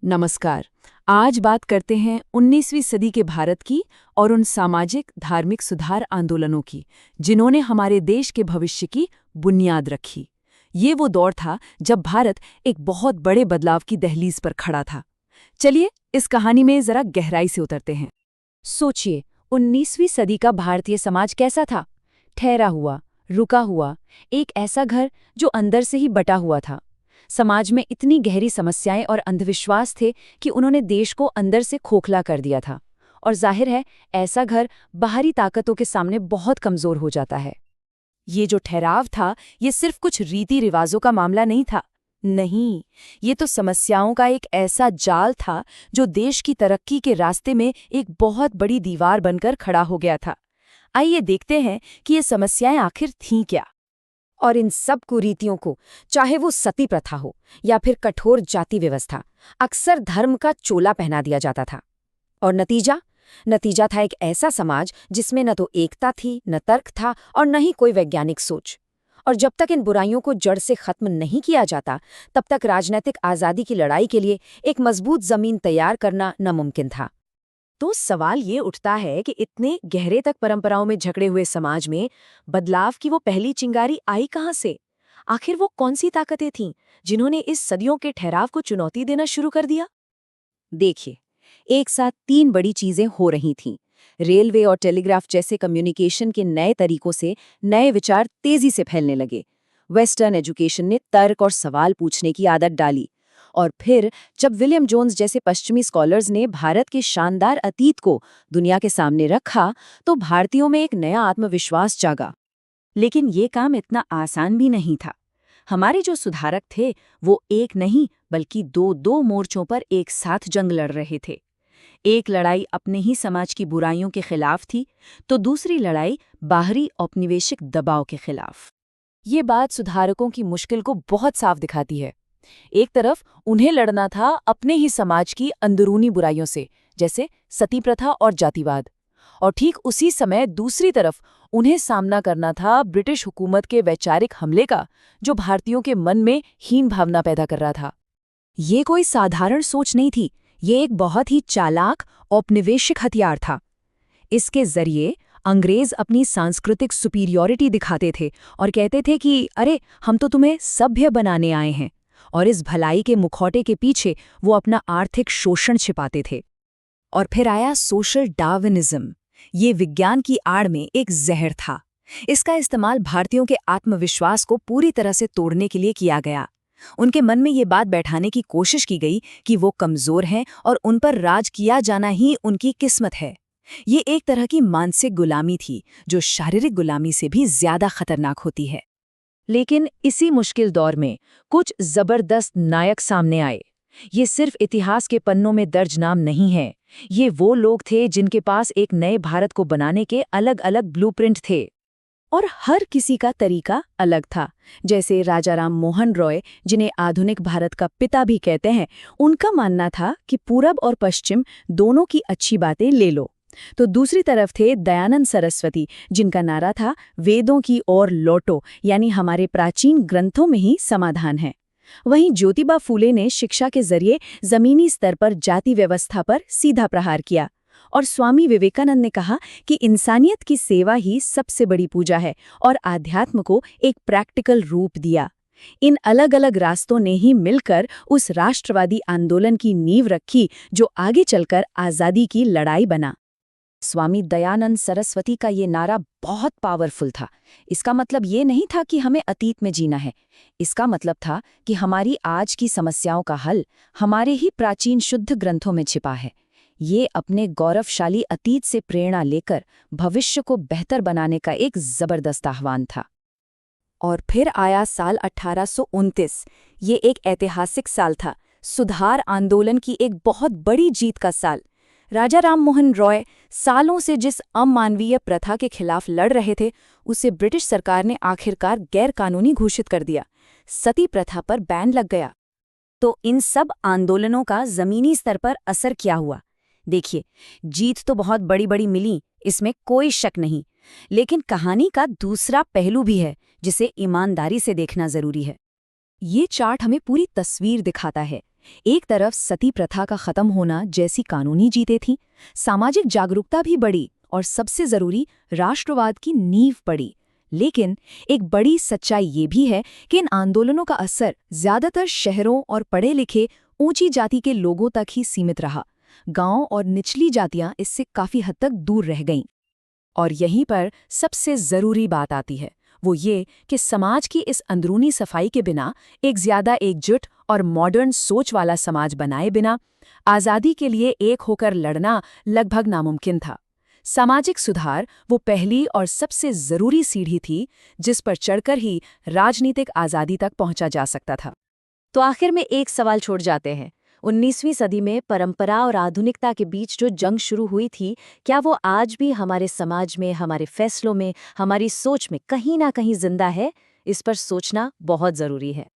नमस्कार। आज बात करते हैं 19वीं सदी के भारत की और उन सामाजिक धार्मिक सुधार आंदोलनों की जिन्होंने हमारे देश के भविष्य की बुनियाद रखी। ये वो दौर था जब भारत एक बहुत बड़े बदलाव की दहलीज पर खड़ा था। चलिए इस कहानी में जरा गहराई से उतरते हैं। सोचिए, 19वीं सदी का भारतीय समाज कैसा था? ठहरा हुआ, रुका हुआ, एक ऐसा घर जो अंदर से ही बटा हुआ था। समाज में इतनी गहरी समस्याएं और अंधविश्वास थे कि उन्होंने देश को अंदर से खोखला कर दिया था। और जाहिर है, ऐसा घर बाहरी ताकतों के सामने बहुत कमजोर हो जाता है। ये जो ठहराव था, ये सिर्फ कुछ रीति रिवाजों का मामला नहीं था। नहीं, ये तो समस्याओं का एक ऐसा जाल था जो देश की तरक्की के रास्ते में एक बहुत बड़ी दीवार बनकर खड़ा हो गया था। आइए देखते हैं कि ये समस्याएं आखिर थीं क्या। और इन सब कुरीतियों को, चाहे वो सती प्रथा हो या फिर कठोर जाति व्यवस्था, अक्सर धर्म का चोला पहना दिया जाता था। और नतीजा था एक ऐसा समाज जिसमें न तो एकता थी, न तर्क था और न ही कोई वैज्ञानिक सोच। और जब तक इन बुराइयों को जड़ से खत्म नहीं किया जाता, तब तक राजनीतिक आज़ादी की लड़ाई के लिए एक मजबूत जमीन तैयार करना नामुमकिन था। तो सवाल ये उठता है कि इतने गहरे तक परंपराओं में जकड़े हुए समाज में बदलाव की वो पहली चिंगारी आई कहाँ से? आखिर वो कौन सी ताकतें थीं जिन्होंने इस सदियों के ठहराव को चुनौती देना शुरू कर दिया? देखिए, एक साथ तीन बड़ी चीजें हो रही थीं। रेलवे और टेलीग्राफ जैसे कम्युनिकेशन के नए तरीकों से नए विचार तेजी से फैलने लगे। वेस्टर्न एजुकेशन ने तर्क और सवाल पूछने की आदत डाली। और फिर जब विलियम जोन्स जैसे पश्चिमी स्कॉलर्स ने भारत के शानदार अतीत को दुनिया के सामने रखा, तो भारतीयों में एक नया आत्मविश्वास जागा। लेकिन ये काम इतना आसान भी नहीं था। हमारे जो सुधारक थे, वो एक नहीं बल्कि दो मोर्चों पर एक साथ जंग लड़ रहे थे। एक लड़ाई अपने ही समाज की बुराइयों के खिलाफ थी, तो दूसरी लड़ाई बाहरी औपनिवेशिक दबाव के खिलाफ। ये बात सुधारकों की मुश्किल को बहुत साफ दिखाती है। एक तरफ उन्हें लड़ना था अपने ही समाज की अंदरूनी बुराइयों से, जैसे सती प्रथा और जातिवाद, और ठीक उसी समय दूसरी तरफ उन्हें सामना करना था ब्रिटिश हुकूमत के वैचारिक हमले का, जो भारतीयों के मन में हीन भावना पैदा कर रहा था। ये कोई साधारण सोच नहीं थी, ये एक बहुत ही चालाक औपनिवेशिक हथियार था। इसके जरिए अंग्रेज अपनी सांस्कृतिक सुपीरियॉरिटी दिखाते थे और कहते थे कि अरे, हम तो तुम्हें सभ्य बनाने आए हैं। और इस भलाई के मुखौटे के पीछे वो अपना आर्थिक शोषण छिपाते थे। और फिर आया सोशल डार्विनिज्म। ये विज्ञान की आड़ में एक जहर था। इसका इस्तेमाल भारतीयों के आत्मविश्वास को पूरी तरह से तोड़ने के लिए किया गया। उनके मन में ये बात बैठाने की कोशिश की गई कि वो कमजोर हैं और उन पर राज किया जाना ही उनकी किस्मत है। ये एक तरह की मानसिक गुलामी थी, जो शारीरिक गुलामी से भी ज्यादा खतरनाक होती है। लेकिन इसी मुश्किल दौर में कुछ जबरदस्त नायक सामने आए। ये सिर्फ इतिहास के पन्नों में दर्ज नाम नहीं है। ये वो लोग थे जिनके पास एक नए भारत को बनाने के अलग अलग ब्लूप्रिंट थे। और हर किसी का तरीका अलग था। जैसे राजा राम मोहन रॉय, जिन्हें आधुनिक भारत का पिता भी कहते हैं, उनका मानना था कि पूरब और पश्चिम दोनों की अच्छी बातें ले लो। तो दूसरी तरफ थे दयानंद सरस्वती, जिनका नारा था वेदों की ओर लौटो, यानी हमारे प्राचीन ग्रंथों में ही समाधान है। वहीं ज्योतिबा फूले ने शिक्षा के जरिए जमीनी स्तर पर जाति व्यवस्था पर सीधा प्रहार किया। और स्वामी विवेकानंद ने कहा कि इंसानियत की सेवा ही सबसे बड़ी पूजा है, और आध्यात्म को एक प्रैक्टिकल रूप दिया। इन अलग अलग रास्तों ने ही मिलकर उस राष्ट्रवादी आंदोलन की नींव रखी जो आगे चलकर आज़ादी की लड़ाई बना। स्वामी दयानंद सरस्वती का ये नारा बहुत पावरफुल था। इसका मतलब ये नहीं था कि हमें अतीत में जीना है। इसका मतलब था कि हमारी आज की समस्याओं का हल हमारे ही प्राचीन शुद्ध ग्रंथों में छिपा है। ये अपने गौरवशाली अतीत से प्रेरणा लेकर भविष्य को बेहतर बनाने का एक जबरदस्त आह्वान था। और फिर आया साल 1829। ये एक ऐतिहासिक साल था, सुधार आंदोलन की एक बहुत बड़ी जीत का साल। राजा राम मोहन रॉय सालों से जिस अमानवीय प्रथा के खिलाफ लड़ रहे थे, उसे ब्रिटिश सरकार ने आखिरकार गैर कानूनी घोषित कर दिया। सती प्रथा पर बैन लग गया। तो इन सब आंदोलनों का जमीनी स्तर पर असर क्या हुआ? देखिए, जीत तो बहुत बड़ी बड़ी मिली, इसमें कोई शक नहीं। लेकिन कहानी का दूसरा पहलू भी है, जिसे ईमानदारी से देखना जरूरी है। ये चार्ट हमें पूरी तस्वीर दिखाता है। एक तरफ सती प्रथा का खत्म होना जैसी कानूनी जीतें थीं, सामाजिक जागरूकता भी बढ़ी और सबसे जरूरी राष्ट्रवाद की नींव पड़ी। लेकिन एक बड़ी सच्चाई ये भी है कि इन आंदोलनों का असर ज्यादातर शहरों और पढ़े लिखे ऊंची जाति के लोगों तक ही सीमित रहा। गांव और निचली जातियां इससे काफी हद तक दूर रह गईं। और यहीं पर सबसे ज़रूरी बात आती है, वो ये कि समाज की इस अंदरूनी सफाई के बिना, एक ज़्यादा एकजुट और मॉडर्न सोच वाला समाज बनाए बिना, आज़ादी के लिए एक होकर लड़ना लगभग नामुमकिन था। सामाजिक सुधार वो पहली और सबसे ज़रूरी सीढ़ी थी जिस पर चढ़कर ही राजनीतिक आज़ादी तक पहुंचा जा सकता था। तो आखिर में एक सवाल छोड़ जाते हैं। 19वीं सदी में परंपरा और आधुनिकता के बीच जो जंग शुरू हुई थी, क्या वो आज भी हमारे समाज में, हमारे फैसलों में, हमारी सोच में कहीं ना कहीं जिंदा है? इस पर सोचना बहुत ज़रूरी है।